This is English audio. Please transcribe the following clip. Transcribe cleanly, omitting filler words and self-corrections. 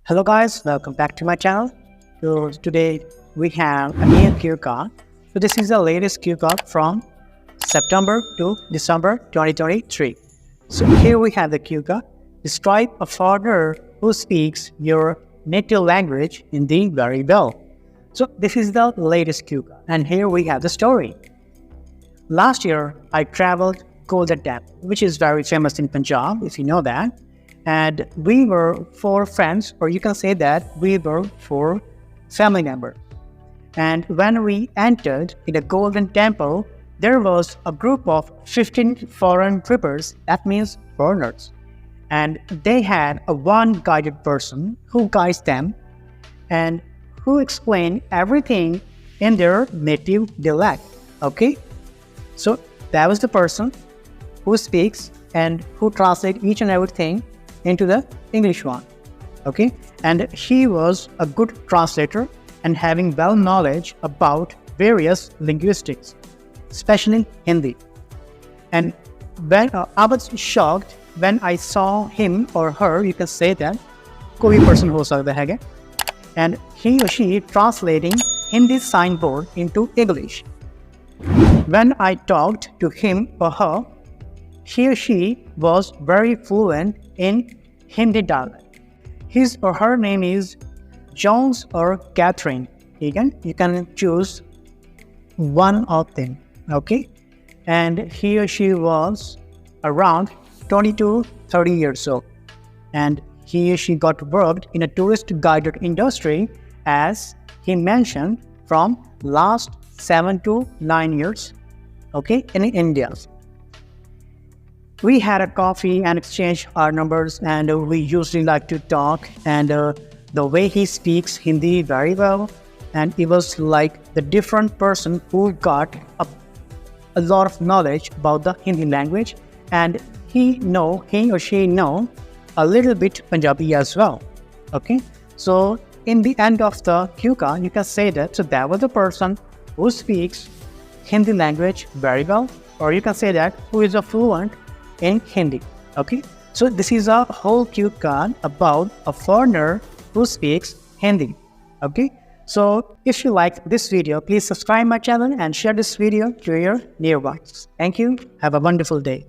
Hello guys, welcome back to my channel. So today we have a new cue card. So this is the latest cue card from September to December 2023. So here we have the cue card. Describe a foreigner who speaks your native language Hindi very well. So this is the latest cue card, and here we have the story. Last year I traveled Golden Temple, which is very famous in Punjab, if you know that. And we were four friends, or you can say that we were four family members. And when we entered in the Golden Temple, there was a group of 15 foreign trippers, that means foreigners. And they had a one guided person who guides them and who explained everything in their native dialect. Okay? So that was the person who speaks and who translates each and everything into the English one. Okay, and he was a good translator and having well knowledge about various linguistics, especially Hindi. And when I was shocked when I saw him or her, you can say that कोई person हो सकता है, and he or she translating Hindi signboard into English. When I talked to him or her, he or she was very fluent in Hindi dialect. His or her name is Jones or Catherine. You can choose one of them. Okay, and he or she was around 20 to 30 years old, and he or she got worked in a tourist guided industry, as he mentioned, from last 7 to 9 years. Okay, in India. We had a coffee and exchanged our numbers, and we usually like to talk, and the way he speaks Hindi very well, and he was like the different person who got a lot of knowledge about the Hindi language, and he or she know a little bit Punjabi as well. Okay, so in the end of the cue card, you can say that so that was the person who speaks Hindi language very well, or you can say that who is a fluent in Hindi. Okay, so this is a whole cue card about a foreigner who speaks Hindi. Okay, so if you like this video, please subscribe my channel and share this video to your nearby. Thank you. Have a wonderful day.